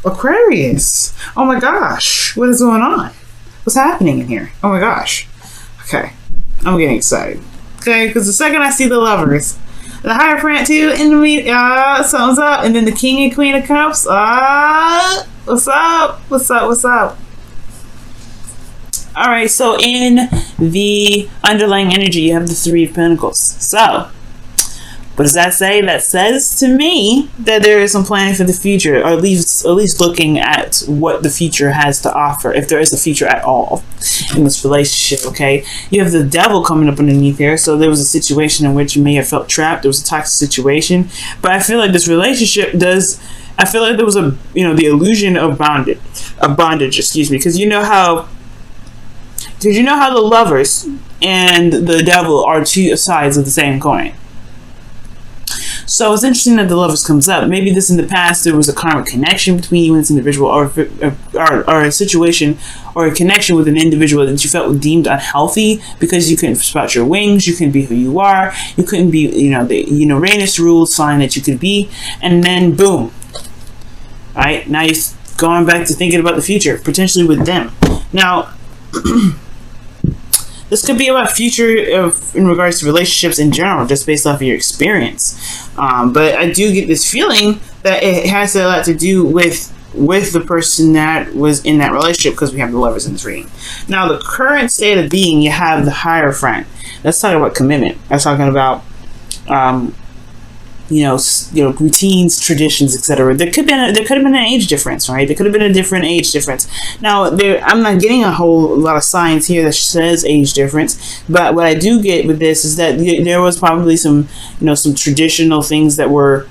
Aquarius. Oh my gosh. What is going on? What's happening in here? Oh my gosh. Okay. I'm getting excited. Okay, because the second I see the Lovers, the Hierophant too, in the meet, something's up, and then the King and Queen of Cups. What's up? What's up? What's up? All right, so in the underlying energy, you have the Three of Pentacles. So, what does that say? That says to me that there is some planning for the future, or at least looking at what the future has to offer, if there is a future at all in this relationship. Okay, you have the Devil coming up underneath here, so there was a situation in which you may have felt trapped. There was a toxic situation, but I feel like this relationship does. I feel like there was a the illusion of bondage. Excuse me, because you know how. Did you know how the Lovers and the Devil are two sides of the same coin? So it's interesting that the Lovers comes up. Maybe this in the past there was a karmic connection between you and this individual, or a situation or a connection with an individual that you felt deemed unhealthy because you couldn't sprout your wings, you couldn't be who you are, you couldn't be the Uranus rule sign that you could be, and then boom. Alright, now you're going back to thinking about the future, potentially with them. Now this could be about future in regards to relationships in general, just based off of your experience. But I do get this feeling that it has a lot to do with the person that was in that relationship, because we have the Lovers in this reading. Now, the current state of being, you have the Hierophant. That's talking about commitment. That's talking about routines, traditions, etc. There could have been an age difference, right? There could have been a different age difference. Now, I'm not getting a whole lot of signs here that says age difference, but what I do get with this is that there was probably some traditional things that were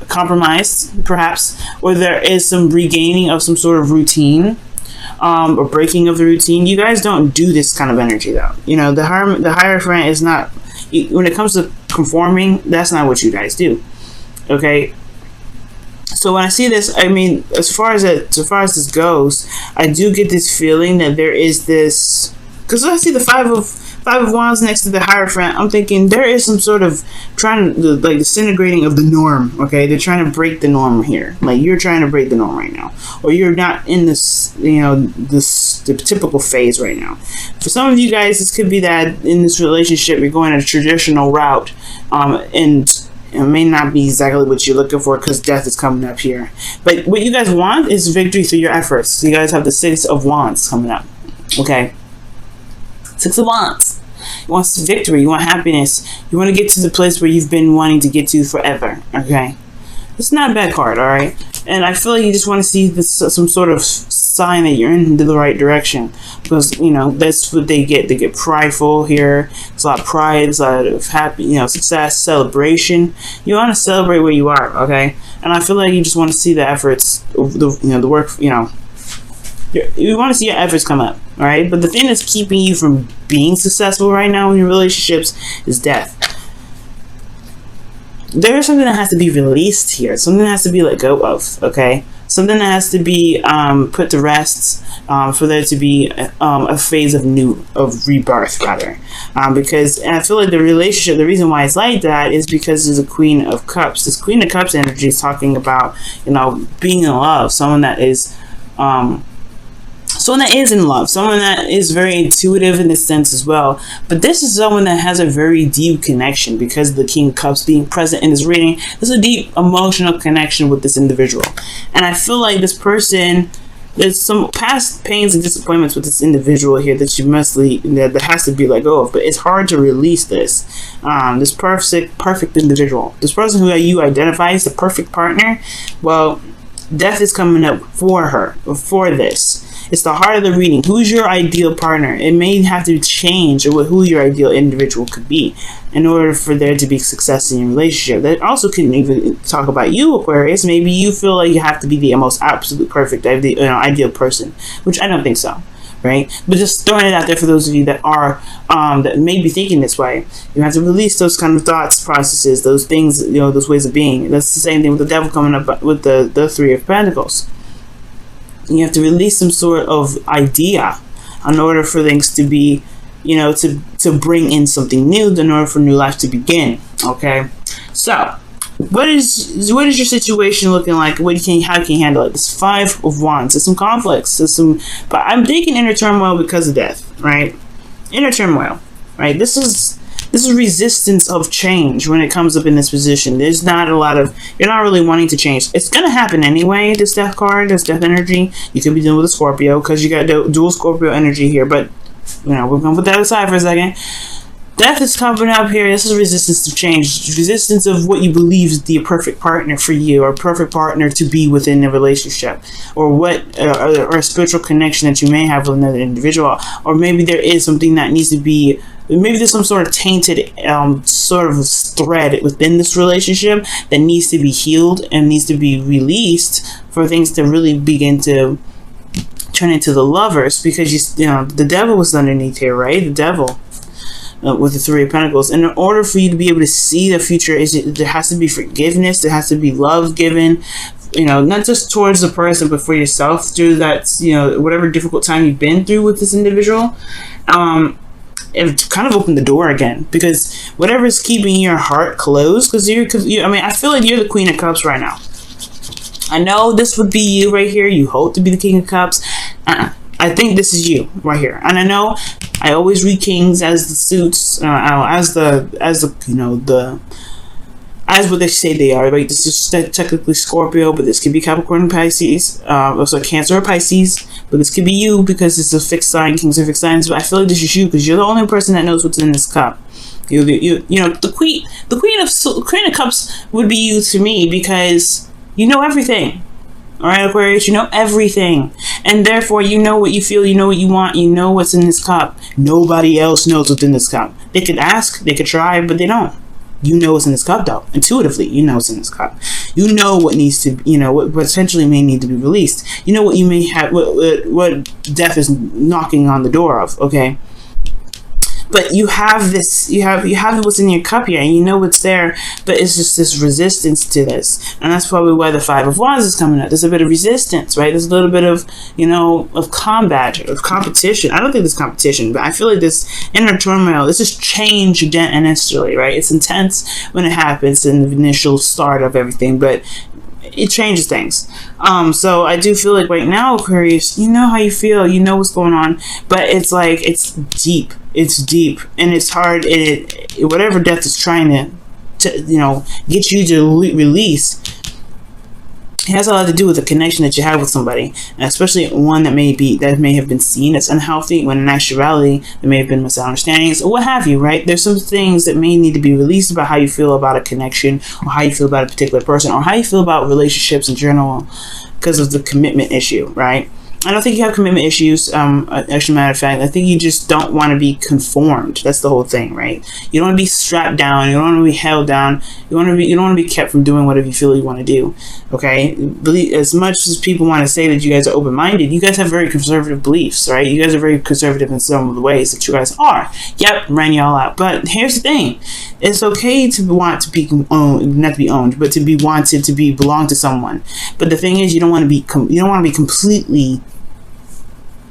compromised, perhaps, or there is some regaining of some sort of routine. Or breaking of the routine. You guys don't do this kind of energy, though. The Hierophant is not, when it comes to conforming, that's not what you guys do. Okay, so when I see this, I mean, as far as this goes, I do get this feeling that there is this, because I see the Five of Wands next to the Hierophant, I'm thinking there is some sort of disintegrating of the norm. Okay, they're trying to break the norm here. Like, you're trying to break the norm right now, or you're not in this the typical phase right now. For some of you guys, this could be that in this relationship you're going a traditional route, and it may not be exactly what you're looking for, because death is coming up here. But what you guys want is victory through your efforts. You guys have the Six of Wands coming up. Okay, Six of Wands. You want victory. You want happiness. You want to get to the place where you've been wanting to get to forever. Okay, it's not a bad card. All right, and I feel like you just want to see some sort of sign that you're in the right direction, because that's what they get. They get prideful here. There's a lot of pride. There's a lot of happy, success, celebration. You want to celebrate where you are. Okay, and I feel like you just want to see the efforts, the work. You want to see your efforts come up, all right? But the thing that's keeping you from being successful right now in your relationships is death. There is something that has to be released here. Something that has to be let go of, okay? Something that has to be put to rest, for there to be a phase of rebirth, rather. Because I feel like the relationship, the reason why it's like that is because there's a Queen of Cups. This Queen of Cups energy is talking about, being in love. Someone that is in love, someone that is very intuitive in this sense as well. But this is someone that has a very deep connection, because of the King of Cups being present in this reading. There's a deep emotional connection with this individual, and I feel like this person, there's some past pains and disappointments with this individual here that you that has to be let go of. But it's hard to release this perfect individual, this person who you identify as the perfect partner. Well, death is coming up for this. It's the heart of the reading. Who's your ideal partner? It may have to change who your ideal individual could be in order for there to be success in your relationship. That also can even talk about you, Aquarius. Maybe you feel like you have to be the most absolute perfect ideal person, which I don't think so, right? But just throwing it out there for those of you that are that may be thinking this way. You have to release those kind of thoughts, processes, those things, those ways of being. That's the same thing with the Devil coming up with the Three of Pentacles. You have to release some sort of idea in order for things to be, to bring in something new, in order for new life to begin. Okay, so what is your situation looking like? How can you handle it? This Five of Wands. There's some conflicts. But I'm thinking inner turmoil because of death, right? Inner turmoil, right? This is resistance of change when it comes up in this position. There's not a lot of, you're not really wanting to change. It's going to happen anyway, this death card, this death energy. You could be dealing with a Scorpio because you got dual Scorpio energy here, but, you know, we're going to put that aside for a second. Death is coming up here. This is resistance to change. Resistance of what you believe is the perfect partner for you, or perfect partner to be within a relationship, or or a spiritual connection that you may have with another individual. Or maybe there is something that needs to be, maybe there's some sort of tainted sort of thread within this relationship that needs to be healed and needs to be released for things to really begin to turn into the lovers, because you know the devil was underneath here, right? The devil. With the Three of Pentacles. And in order for you to be able to see the future, there has to be forgiveness, there has to be love given, you know, not just towards the person, but for yourself through that, you know, whatever difficult time you've been through with this individual. It kind of opened the door again, because whatever is keeping your heart closed, because I mean, I feel like you're the Queen of Cups right now. I know this would be you right here. You hope to be the King of Cups. I think this is you right here, and I know I always read kings as the suits, as what they say they are. Right, this is technically Scorpio, but this could be Capricorn and Pisces, also Cancer or Pisces, but this could be you because it's a fixed sign. Kings are fixed signs, but I feel like this is you because you're the only person that knows what's in this cup. You know, the Queen of Cups would be you to me, because you know everything. All right, Aquarius, you know everything. And therefore, you know what you feel, you know what you want, you know what's in this cup. Nobody else knows what's in this cup. They could ask, they could try, but they don't. You know what's in this cup, though. Intuitively, you know what's in this cup. You know what needs to, you know, what potentially may need to be released. You know what you may have, what death is knocking on the door of, okay? But you have this, you have what's in your cup here, and you know what's there, but it's just this resistance to this. And that's probably why the Five of Wands is coming up. There's a bit of resistance, right? There's a little bit of, you know, of combat, of competition. I don't think there's competition, but I feel like this inner turmoil, this is change initially, right? It's intense when it happens in the initial start of everything, but it changes things. So I do feel like right now, Aquarius, you know how you feel, you know what's going on, but it's like, it's deep, and it's hard. Whatever death is trying to you know, get you to release, it has a lot to do with the connection that you have with somebody, and especially one that may have been seen as unhealthy, when in actuality there may have been misunderstandings or what have you, right? There's some things that may need to be released about how you feel about a connection, or how you feel about a particular person, or how you feel about relationships in general, because of the commitment issue, right? I don't think you have commitment issues. Actually, matter of fact, I think you just don't want to be conformed. That's the whole thing, right? You don't want to be strapped down. You don't want to be held down. You don't want to be kept from doing whatever you feel you want to do. Okay, as much as people want to say that you guys are open-minded, you guys have very conservative beliefs, right? You guys are very conservative in some of the ways that you guys are. Yep, ran y'all out. But here's the thing: it's okay to want to be owned, not to be owned, but to be wanted to be belong to someone. But the thing is, you don't want to be completely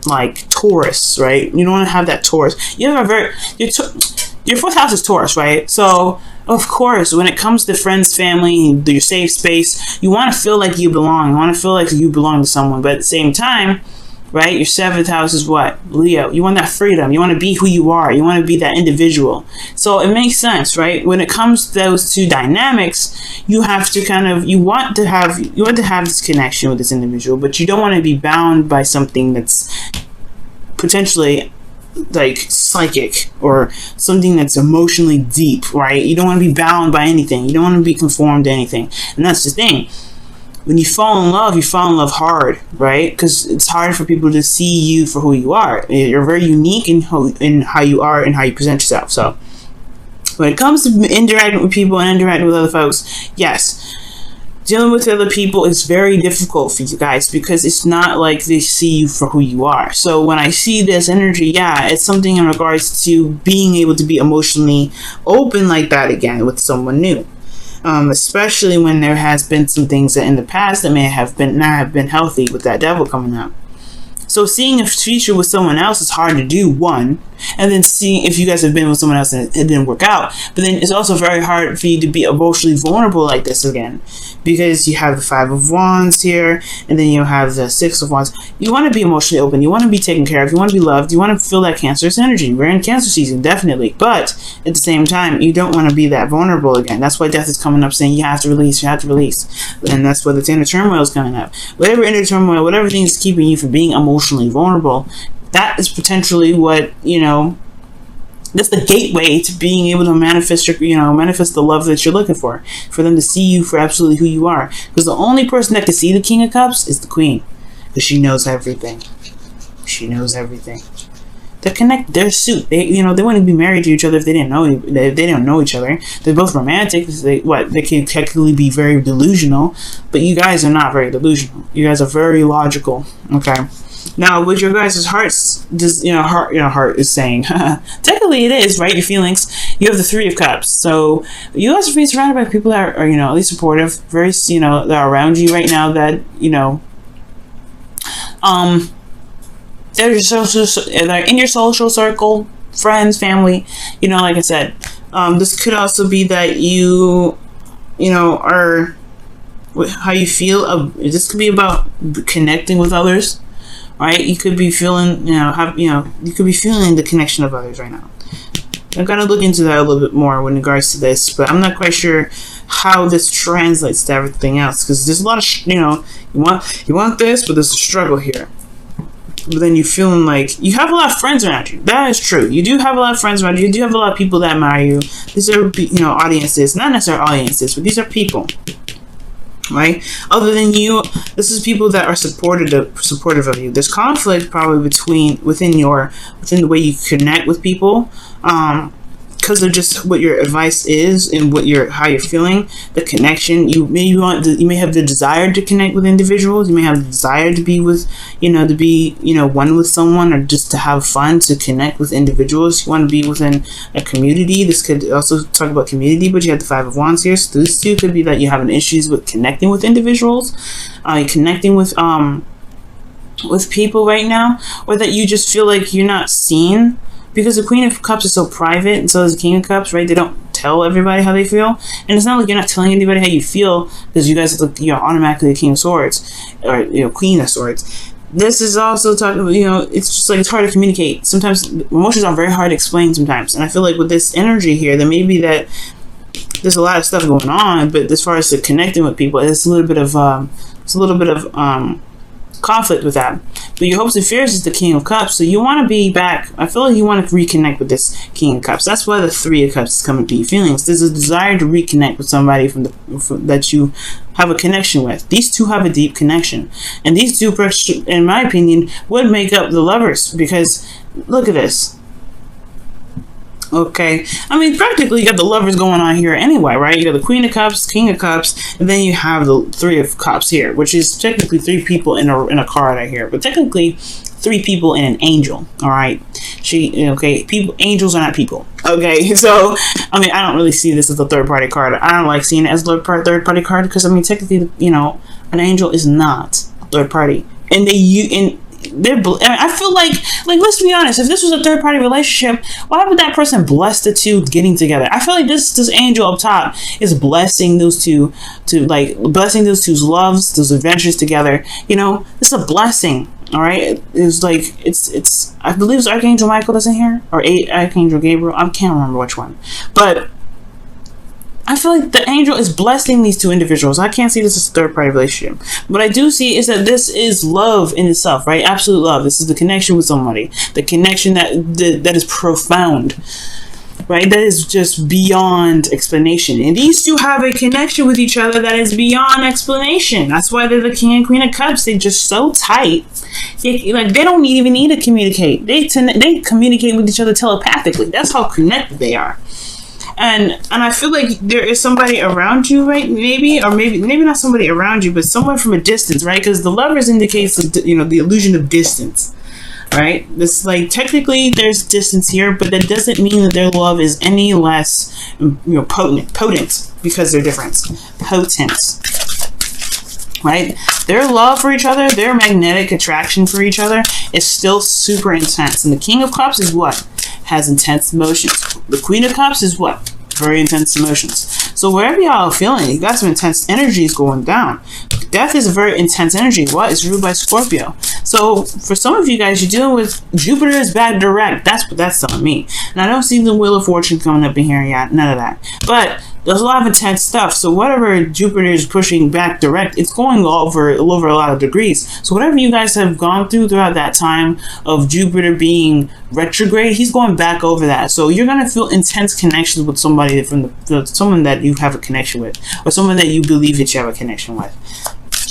like Taurus, right? You don't want to have that Taurus. You have a very, your fourth house is Taurus, right? So of course, when it comes to friends, family, your safe space, you want to feel like you belong. You want to feel like you belong to someone, but at the same time, right, your seventh house is what? Leo. You want that freedom. You want to be who you are. You want to be that individual. So it makes sense, right? When it comes to those two dynamics, you have to kind of, you want to have this connection with this individual, but you don't want to be bound by something that's potentially like psychic, or something that's emotionally deep, right? You don't want to be bound by anything. You don't want to be conformed to anything. And that's the thing. When you fall in love hard, right? Because it's hard for people to see you for who you are. You're very unique in how you are and how you present yourself. So when it comes to interacting with people and interacting with other folks, yes, dealing with other people is very difficult for you guys, because it's not like they see you for who you are. So when I see this energy, yeah, it's something in regards to being able to be emotionally open like that again with someone new. Especially when there has been some things that in the past that may have been not have been healthy with that devil coming up. So seeing a future with someone else is hard to do, one, and then seeing if you guys have been with someone else and it didn't work out. But then it's also very hard for you to be emotionally vulnerable like this again, because you have the Five of Wands here, and then you have the Six of Wands. You want to be emotionally open. You want to be taken care of. You want to be loved. You want to feel that Cancerous energy. We're in Cancer season, definitely. But at the same time, you don't want to be that vulnerable again. That's why Death is coming up, saying you have to release. You have to release. And that's why the inner turmoil is coming up. Whatever inner turmoil, whatever thing is keeping you from being emotionally vulnerable, that is potentially what, you know, that's the gateway to being able to manifest your, you know, manifest the love that you're looking for them to see you for absolutely who you are. Because the only person that can see the King of Cups is the Queen, because she knows everything. She knows everything. They're connected. They're suit. They, you know, they wouldn't be married to each other if they didn't know. They don't know each other. They're both romantic. They can technically be very delusional, but you guys are not very delusional. You guys are very logical. Okay. Now, with your guys' hearts, just, you know, heart is saying, technically it is, right? Your feelings. You have the Three of Cups. So you guys are being surrounded by people that are, you know, at least supportive, very, you know, that are around you right now that, you know, they're in your social circle, friends, family, you know, like I said. This could also be that you know, are, how you feel. This could be about connecting with others. Right, you could be feeling, you could be feeling the connection of others right now. I've got to look into that a little bit more in regards to this, but I'm not quite sure how this translates to everything else, because there's a lot of, you want this, but there's a struggle here. But then you're feeling like you have a lot of friends around you. That is true. You do have a lot of friends around you. You do have a lot of people that admire you. These are, you know, audiences, not necessarily audiences, but these are people. Right? Other than you, this is people that are supportive of you. There's conflict probably within the way you connect with people, because of just what your advice is and how you're feeling. The connection, you may have the desire to connect with individuals. You may have the desire to be with, one with someone, or just to have fun, to connect with individuals. You want to be within a community. This could also talk about community, but you have the Five of Wands here. So this too could be that you're having issues with connecting with individuals, connecting with people right now, or that you just feel like you're not seen. Because the Queen of Cups is so private, and so is the King of Cups, right? They don't tell everybody how they feel. And it's not like you're not telling anybody how you feel, because you guys look, you're automatically the King of Swords, or, you know, Queen of Swords. This is also talking about, you know, it's just like it's hard to communicate. Sometimes emotions are very hard to explain sometimes. And I feel like with this energy here, there may be that there's a lot of stuff going on, but as far as the connecting with people, it's a little bit of conflict with that. But your hopes and fears is the King of Cups, so you want to be back. I feel like you want to reconnect with this King of Cups. That's why the Three of Cups is coming to your feelings. There's a desire to reconnect with somebody that you have a connection with. These two have a deep connection, and these two, in my opinion, would make up the Lovers, because look at this. Okay, I mean, practically you got the Lovers going on here anyway, right? You got the Queen of Cups, King of Cups, and then you have the Three of Cups here, which is technically three people in a card right here, but technically three people in an angel. All right, angels are not people. Okay, so I mean, I don't really see this as a third party card. I don't like seeing it as a third party card, because I mean, technically, you know, an angel is not a third party, and I feel like let's be honest, if this was a third party relationship, why would that person bless the two getting together? I feel like this angel up top is blessing those two, blessing those two's loves, those adventures together. You know, it's a blessing. All right, it's like it's I believe it's Archangel Michael that's in here, or Archangel Gabriel. I can't remember which one, but I feel like the angel is blessing these two individuals. I can't see this as a third-party relationship. What I do see is that this is love in itself, right? Absolute love. This is the connection with somebody. The connection that is profound, right? That is just beyond explanation. And these two have a connection with each other that is beyond explanation. That's why they're the King and Queen of Cups. They're just so tight. They don't even need to communicate. They communicate with each other telepathically. That's how connected they are. And I feel like there is somebody around you, right? Maybe not somebody around you, but someone from a distance, right? Because the Lovers indicates, the illusion of distance, right? This, like, technically there's distance here, but that doesn't mean that their love is any less, potent, because they're different. Potent, right? Their love for each other, their magnetic attraction for each other is still super intense. And the King of Cups is what? has intense emotions. The Queen of Cups is what? Very intense emotions. So wherever y'all are feeling, you got some intense energies going down. Death is a very intense energy. What? It's ruled by Scorpio. So for some of you guys, you're dealing with Jupiter is back direct. That's what that's telling me. And I don't see the Wheel of Fortune coming up in here yet. None of that. But there's a lot of intense stuff. So whatever Jupiter is pushing back direct, it's going over a lot of degrees. So whatever you guys have gone throughout that time of Jupiter being retrograde, he's going back over that. So you're gonna feel intense connections with somebody someone that you have a connection with, or someone that you believe that you have a connection with.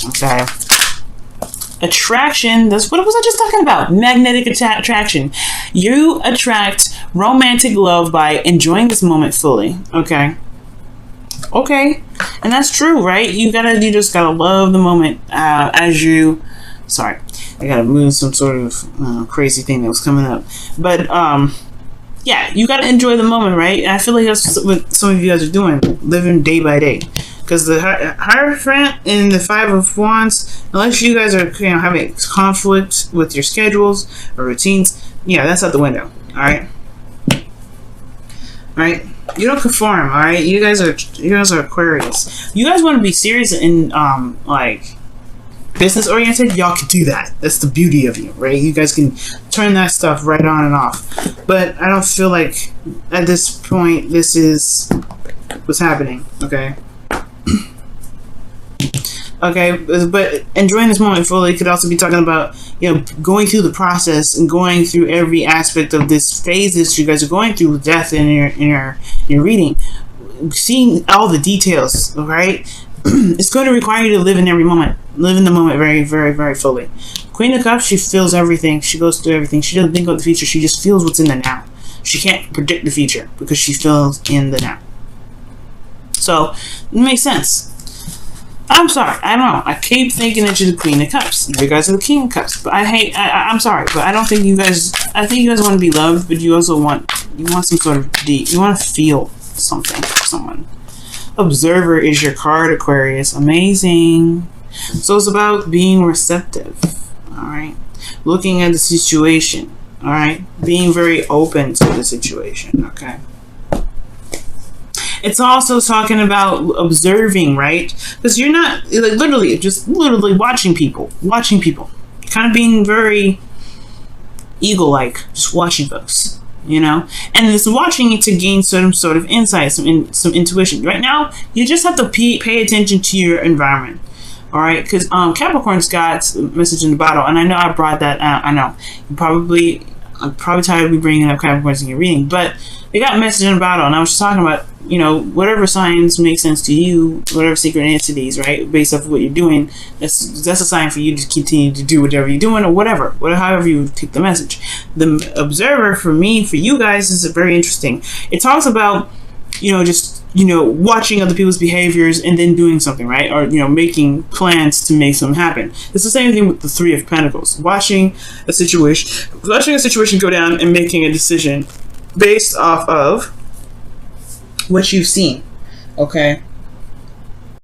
Okay. Attraction, that's what was I just talking about? Magnetic attraction. You attract romantic love by enjoying this moment fully. Okay. Okay. And that's true, right? You just gotta love the moment sorry, I gotta move some sort of crazy thing that was coming up. But yeah, you gotta enjoy the moment, right? And I feel like that's what some of you guys are doing, living day by day. Because the Hierophant and the Five of Wands, unless you guys are having conflict with your schedules or routines, yeah, that's out the window. All right. You don't conform. All right. You guys are Aquarius. You guys want to be serious and like business oriented. Y'all can do that. That's the beauty of you, right? You guys can turn that stuff right on and off. But I don't feel like at this point this is what's happening. Okay. Okay, but enjoying this moment fully could also be talking about, going through the process and going through every aspect of this phase that you guys are going through with death in your reading, seeing all the details. All right, it's going to require you to live in every moment, live in the moment very, very, very fully. Queen of Cups, she feels everything, she goes through everything. She doesn't think about the future; she just feels what's in the now. She can't predict the future because she feels in the now. So it makes sense. I'm sorry, I don't know. I keep thinking that you're the Queen of Cups. You guys are the King of Cups. But I'm sorry, but I don't think you guys, I think you guys want to be loved, but you also want some sort of you want to feel something for someone. Observer is your card, Aquarius. Amazing. So it's about being receptive, all right? Looking at the situation, all right? Being very open to the situation, okay? It's also talking about observing, right? Because you're not like literally watching people, kind of being very eagle-like, just watching folks, and it's watching it to gain some sort of insight, some intuition. Right now, you just have to pay attention to your environment. All right, because Capricorn's got a message in the bottle, and I know I brought that out. I know I'm probably tired of me bringing up Capricorns in your reading, but they got a message in the bottle, and I was just talking about, whatever signs make sense to you, whatever synchronicities, right, based off of what you're doing, that's a sign for you to continue to do whatever you're doing, or however you take the message. The observer, for you guys, is very interesting. It talks about, watching other people's behaviors and then doing something, right? Or, making plans to make something happen. It's the same thing with the Three of Pentacles. Watching a situation go down and making a decision based off of what you've seen, okay?